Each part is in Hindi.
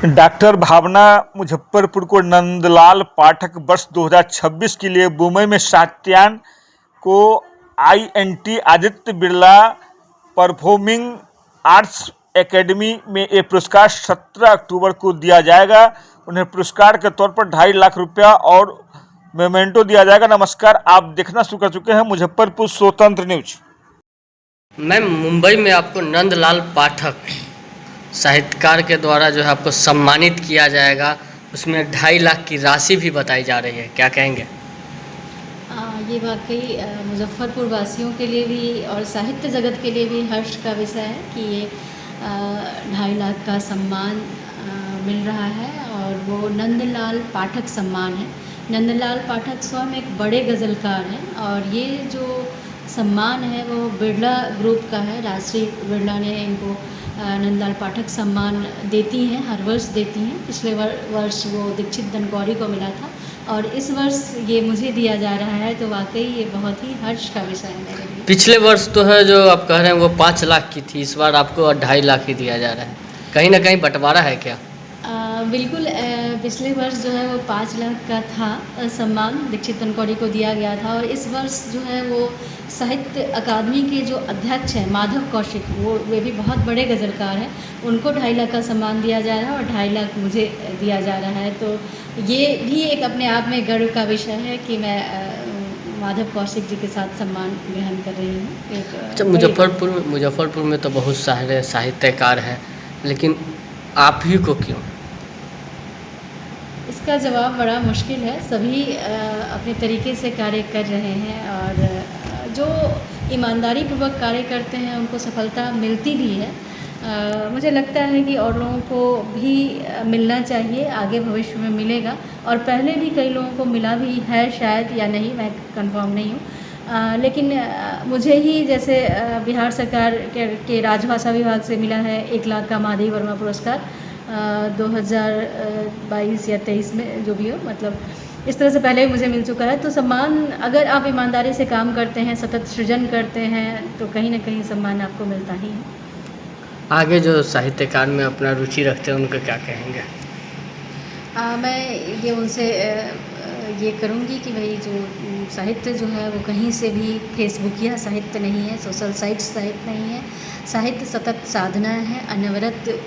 डॉक्टर भावना मुजफ्फरपुर को नंदलाल पाठक वर्ष 2026 के लिए मुंबई में सात्यायन को INT Aditya Birla performing arts academy में ये पुरस्कार 17 अक्टूबर को दिया जाएगा। उन्हें पुरस्कार के तौर पर 2.5 लाख रुपया और मेमेंटो दिया जाएगा। नमस्कार, आप देखना शुरू कर चुके हैं मुजफ्फरपुर स्वतंत्र न्यूज। मैम, मुंबई में आपको नंदलाल पाठक साहित्यकार के द्वारा जो है आपको सम्मानित किया जाएगा, उसमें 2.5 लाख की राशि भी बताई जा रही है, क्या कहेंगे? ये वाकई मुजफ्फरपुर वासियों के लिए भी और साहित्य जगत के लिए भी हर्ष का विषय है कि ये 2.5 लाख का सम्मान मिल रहा है और वो नंदलाल पाठक सम्मान है। नंदलाल पाठक स्वयं एक बड़े गज़लकार हैं और ये जो सम्मान है वो बिरला ग्रुप का है। राजश्री बिरला ने इनको नंदलाल पाठक सम्मान देती हैं, हर वर्ष देती हैं। पिछले वर्ष वो दीक्षित धनकौरी को मिला था और इस वर्ष ये मुझे दिया जा रहा है, तो वाकई ये बहुत ही हर्ष का विषय है मेरे लिए। पिछले वर्ष तो है जो आप कह रहे हैं वो 5 लाख की थी, इस बार आपको 2.5 लाख ही दिया जा रहा है, कहीं ना कहीं बंटवारा है क्या? बिल्कुल, पिछले वर्ष जो है वो 5 लाख का था सम्मान, दीक्षित धनकौरी को दिया गया था और इस वर्ष जो है वो साहित्य अकादमी के जो अध्यक्ष हैं माधव कौशिक, वे भी बहुत बड़े गज़लकार हैं, उनको 2.5 लाख का सम्मान दिया जा रहा है और 2.5 लाख मुझे दिया जा रहा है। तो ये भी एक अपने आप में गर्व का विषय है कि मैं माधव कौशिक जी के साथ सम्मान ग्रहण कर रही हूँ। अच्छा, मुजफ्फरपुर में तो बहुत सारे साहित्यकार हैं, लेकिन आप ही को क्यों? इसका जवाब बड़ा मुश्किल है। सभी अपने तरीके से कार्य कर रहे हैं और जो ईमानदारी पूर्वक कार्य करते हैं उनको सफलता मिलती भी है। मुझे लगता है कि और लोगों को भी मिलना चाहिए, आगे भविष्य में मिलेगा और पहले भी कई लोगों को मिला भी है शायद, या नहीं, मैं कंफर्म नहीं हूँ। लेकिन मुझे ही जैसे बिहार सरकार के राजभाषा विभाग से मिला है 1 लाख का माधवी वर्मा पुरस्कार 2022 या 23 में, जो भी हो, मतलब इस तरह से पहले भी मुझे मिल चुका है। तो सम्मान, अगर आप ईमानदारी से काम करते हैं, सतत सृजन करते हैं, तो कहीं ना कहीं सम्मान आपको मिलता ही है। आगे जो साहित्यकार में अपना रुचि रखते हैं उनको क्या कहेंगे? मैं ये उनसे ये करूँगी कि भाई जो साहित्य जो है वो कहीं से भी फेसबुकिया साहित्य नहीं है, सोशल साइट्स साहित्य नहीं है। साहित्य सतत साधना है, अनवरत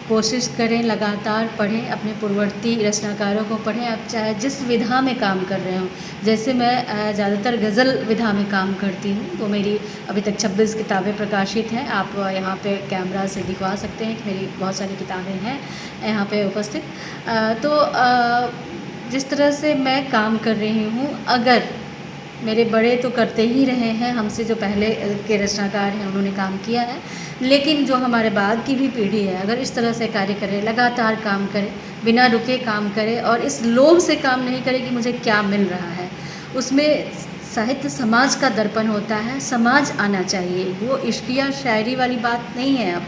कोशिश करें, लगातार पढ़ें, अपने पूर्ववर्ती रचनाकारों को पढ़ें। आप चाहे जिस विधा में काम कर रहे हो, जैसे मैं ज़्यादातर गज़ल विधा में काम करती हूँ, तो मेरी अभी तक 26 किताबें प्रकाशित हैं। आप यहाँ पे कैमरा से दिखवा सकते हैं कि मेरी बहुत सारी किताबें हैं यहाँ पे उपस्थित। तो जिस तरह से मैं काम कर रही हूँ, अगर मेरे बड़े तो करते ही रहे हैं, हमसे जो पहले के रचनाकार हैं उन्होंने काम किया है, लेकिन जो हमारे बाद की भी पीढ़ी है, अगर इस तरह से कार्य करे, लगातार काम करे, बिना रुके काम करे और इस लोभ से काम नहीं करे कि मुझे क्या मिल रहा है, उसमें साहित्य समाज का दर्पण होता है, समाज आना चाहिए। वो इश्किया शायरी वाली बात नहीं है। अब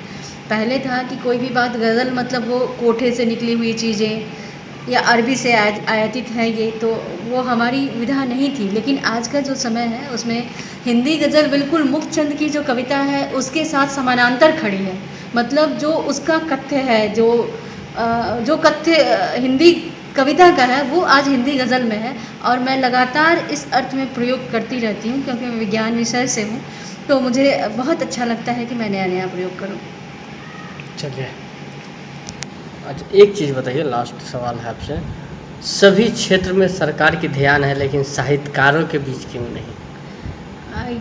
पहले था कि कोई भी बात गज़ल मतलब वो कोठे से निकली हुई चीज़ें या अरबी से आयातित है, ये तो वो हमारी विधा नहीं थी। लेकिन आज का जो समय है उसमें हिंदी गज़ल बिल्कुल मुक्तचंद की जो कविता है उसके साथ समानांतर खड़ी है। मतलब जो उसका कथ्य है, जो कथ्य हिंदी कविता का है, वो आज हिंदी गज़ल में है और मैं लगातार इस अर्थ में प्रयोग करती रहती हूँ क्योंकि मैं विज्ञान विषय से हूँ, तो मुझे बहुत अच्छा लगता है कि मैं नया नया प्रयोग करूँ। चलिए, अच्छा एक चीज़ बताइए, लास्ट सवाल है आपसे। सभी क्षेत्र में सरकार की ध्यान है, लेकिन साहित्यकारों के बीच क्यों नहीं?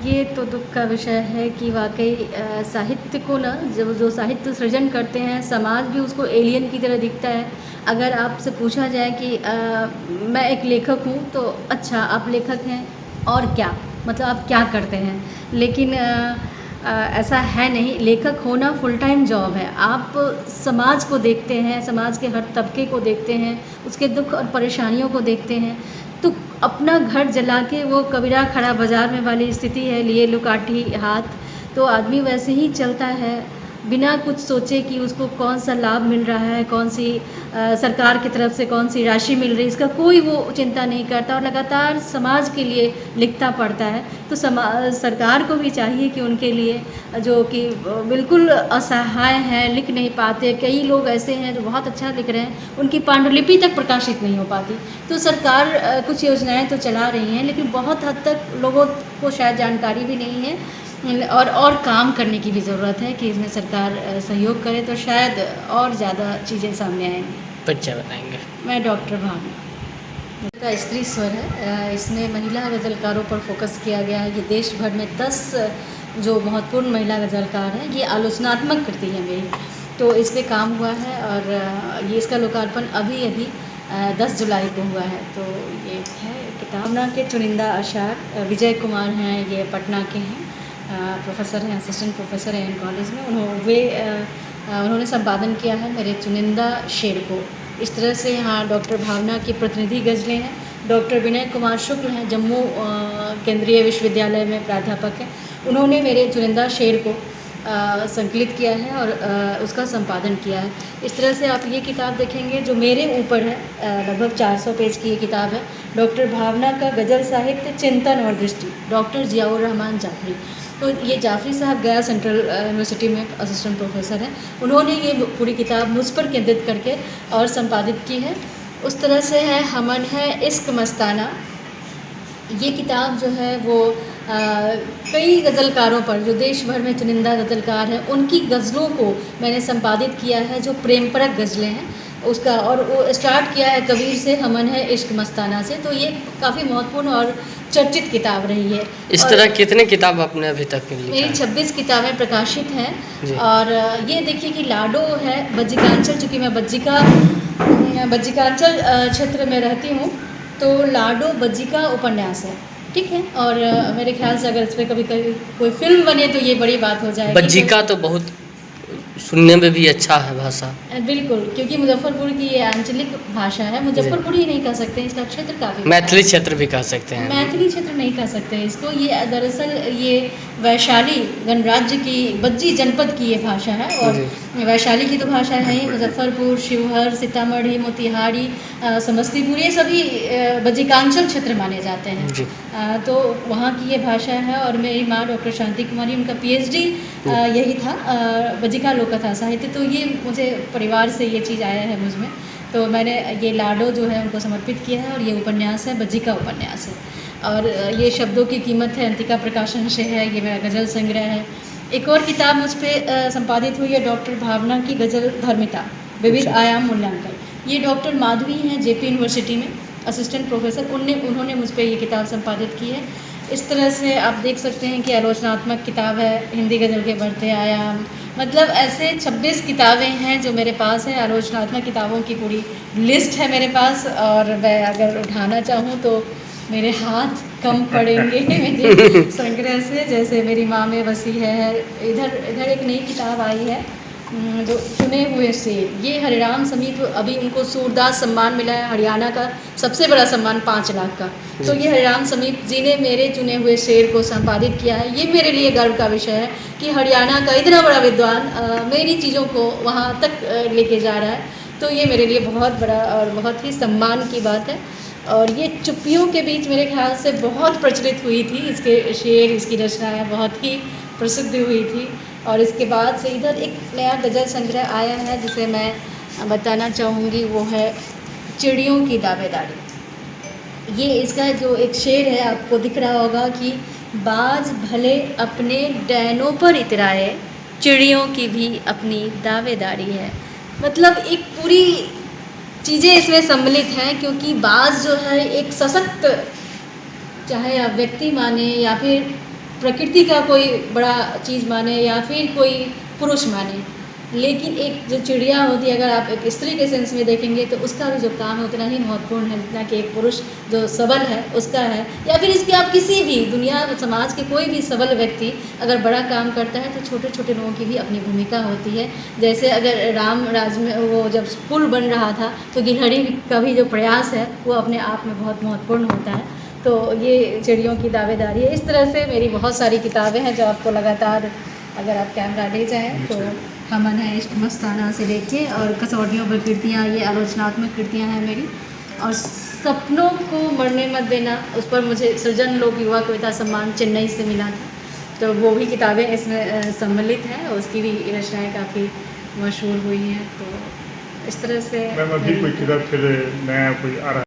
ये तो दुख का विषय है कि वाकई साहित्य को ना, जो साहित्य सृजन करते हैं, समाज भी उसको एलियन की तरह दिखता है। अगर आपसे पूछा जाए कि मैं एक लेखक हूँ, तो अच्छा आप लेखक हैं और क्या, मतलब आप क्या करते हैं? लेकिन ऐसा है नहीं। लेखक होना फुल टाइम जॉब है। आप समाज को देखते हैं, समाज के हर तबके को देखते हैं, उसके दुख और परेशानियों को देखते हैं, तो अपना घर जला के वो कबीरा खड़ा बाजार में वाली स्थिति है, लिए लो काठी हाथ, तो आदमी वैसे ही चलता है। बिना कुछ सोचे कि उसको कौन सा लाभ मिल रहा है, कौन सी सरकार की तरफ से कौन सी राशि मिल रही है, इसका कोई वो चिंता नहीं करता और लगातार समाज के लिए लिखता पढ़ता है। तो सरकार को भी चाहिए कि उनके लिए जो कि बिल्कुल असहाय हैं, लिख नहीं पाते, कई लोग ऐसे हैं जो बहुत अच्छा लिख रहे हैं, उनकी पांडुलिपि तक प्रकाशित नहीं हो पाती। तो सरकार कुछ योजनाएं तो चला रही हैं, लेकिन बहुत हद तक लोगों को शायद जानकारी भी नहीं है और काम करने की भी ज़रूरत है कि इसमें सरकार सहयोग करे तो शायद और ज़्यादा चीज़ें सामने आएंगी। परिचय बताएंगे। मैं डॉक्टर भावना का स्त्री स्वर है। इसमें महिला गज़लकारों पर फोकस किया गया है। ये देश भर में 10 जो महत्वपूर्ण महिला गज़लकार हैं, ये आलोचनात्मक कृति है मेरी, तो इस पे काम हुआ है और ये इसका लोकार्पण अभी 10 जुलाई को हुआ है। तो ये है किताब। भावना के चुनिंदा अशार विजय कुमार हैं, ये पटना के हैं, प्रोफेसर हैं, असिस्टेंट प्रोफेसर हैं इन कॉलेज में। उन्होंने संपादन किया है मेरे चुनिंदा शेर को। इस तरह से यहाँ डॉक्टर भावना की प्रतिनिधि गज़लें हैं। डॉक्टर विनय कुमार शुक्ल हैं, जम्मू केंद्रीय विश्वविद्यालय में प्राध्यापक हैं। उन्होंने मेरे चुनिंदा शेर को संकलित किया है और उसका संपादन किया है। इस तरह से आप ये किताब देखेंगे जो मेरे ऊपर है, लगभग 400 पेज की ये किताब है। डॉक्टर भावना का गज़ल साहित्य चिंतन और दृष्टि, डॉक्टर ज़ियाउर रहमान जाफरी। तो ये जाफरी साहब गया सेंट्रल यूनिवर्सिटी में असिस्टेंट प्रोफेसर हैं। उन्होंने ये पूरी किताब मुझ पर केंद्रित करके और संपादित की है। उस तरह से है हमन है इश्क मस्ताना। ये किताब जो है वो कई गज़लकारों पर, जो देश भर में चुनिंदा गज़लकार हैं, उनकी गज़लों को मैंने संपादित किया है, जो प्रेमपरक गज़लें हैं उसका। और वो स्टार्ट किया है कबीर से, हमन है इश्क मस्ताना से। तो ये काफ़ी महत्वपूर्ण और चर्चित किताब रही है। इस तरह कितने किताब आपने अभी तक लिखा है? मेरी 26 किताबें प्रकाशित हैं। और ये देखिए कि लाडो है बज्जिकांचल, चूँकि मैं बज्जिकांचल क्षेत्र में रहती हूँ, तो लाडो बज्जिका उपन्यास है, ठीक है। और मेरे ख्याल से अगर इस पर कभी कोई फिल्म बने तो ये बड़ी बात हो जाएगी। बज्जिका तो बहुत सुनने में भी अच्छा है भाषा। बिल्कुल, क्योंकि मुजफ्फरपुर की ये आंचलिक भाषा है। मुजफ्फरपुर ही नहीं कह सकते, इसका क्षेत्र काफ़ी मैथिली क्षेत्र भी कह सकते हैं। मैथिली क्षेत्र नहीं कह सकते इसको। ये दरअसल ये वैशाली गणराज्य की बज्जी जनपद की ये भाषा है। और वैशाली की तो भाषा है ही, मुजफ्फरपुर, शिवहर, सीतामढ़ी, मोतिहारी, समस्तीपुर, ये सभी बज्जिकांचल क्षेत्र माने जाते हैं। तो वहाँ की ये भाषा है। और मेरी माँ डॉक्टर शांति कुमारी, उनका PhD यही था, बज्जिका लोककथा साहित्य। तो ये मुझे परिवार से ये चीज़ आया है मुझ में। तो मैंने ये लाडो जो है उनको समर्पित किया है। और ये उपन्यास है, बज्जिका उपन्यास है। और ये शब्दों की कीमत है, अंतिका प्रकाशन से है। ये मेरा गज़ल संग्रह है। एक और किताब मुझ पर संपादित हुई है, डॉक्टर भावना की गज़ल धर्मिता, विविध आयाम मूल्यांकन। ये डॉक्टर माधवी हैं, JP यूनिवर्सिटी में असिस्टेंट प्रोफेसर, उन्होंने मुझ पर ये किताब संपादित की है। इस तरह से आप देख सकते हैं कि आलोचनात्मक किताब है, हिंदी गज़ल के बढ़ते आयाम, मतलब ऐसे 26 किताबें हैं जो मेरे पास हैं। आलोचनात्मक किताबों की पूरी लिस्ट है मेरे पास। और मैं अगर उठाना चाहूँ तो मेरे हाथ कम पड़ेंगे मेरे संग्रह से। जैसे मेरी माँ में बसी है, इधर एक नई किताब आई है जो चुने हुए शेर, ये हरिराम समीप, अभी उनको सूरदास सम्मान मिला है, हरियाणा का सबसे बड़ा सम्मान 5 लाख का। तो ये हरिराम समीप जी ने मेरे चुने हुए शेर को संपादित किया है। ये मेरे लिए गर्व का विषय है कि हरियाणा का इतना बड़ा विद्वान मेरी चीज़ों को वहाँ तक लेके जा रहा है। तो ये मेरे लिए बहुत बड़ा और बहुत ही सम्मान की बात है। और ये चुप्पियों के बीच मेरे ख्याल से बहुत प्रचलित हुई थी, इसके शेर, इसकी रचनाएँ बहुत ही प्रसिद्ध हुई थी। और इसके बाद से इधर एक नया गज़ल संग्रह आया है जिसे मैं बताना चाहूँगी, वो है चिड़ियों की दावेदारी। ये इसका जो एक शेर है, आपको दिख रहा होगा कि बाज भले अपने डैनों पर इतराए, चिड़ियों की भी अपनी दावेदारी है। मतलब एक पूरी चीज़ें इसमें सम्मिलित हैं, क्योंकि बाज जो है एक सशक्त, चाहे आप व्यक्ति माने या फिर प्रकृति का कोई बड़ा चीज़ माने या फिर कोई पुरुष माने, लेकिन एक जो चिड़िया होती है, अगर आप एक स्त्री के सेंस में देखेंगे तो उसका भी जो काम है उतना ही महत्वपूर्ण है जितना कि एक पुरुष जो सबल है उसका है। या फिर इसकी आप किसी भी दुनिया समाज के कोई भी सबल व्यक्ति अगर बड़ा काम करता है तो छोटे छोटे लोगों की भी अपनी भूमिका होती है। जैसे अगर राम राज में वो जब पुल बन रहा था तो गिलहरी का भी जो प्रयास है वो अपने आप में बहुत महत्वपूर्ण होता है। तो ये चिड़ियों की दावेदारी है। इस तरह से मेरी बहुत सारी किताबें हैं जो आपको लगातार, अगर आप कैमरा ले जाएं तो हमन है इश्क मस्ताना से लेके और कसौटियों पर कृतियाँ, ये आलोचनात्मक कृतियाँ हैं मेरी। और सपनों को मरने मत देना, उस पर मुझे सृजन लोक युवा कविता सम्मान चेन्नई से मिला था, तो वो भी किताबें इसमें सम्मिलित हैं। उसकी भी रचनाएँ काफ़ी मशहूर हुई हैं। तो इस तरह से मैम अभी कोई किताब फिर नया कोई आ रहा है?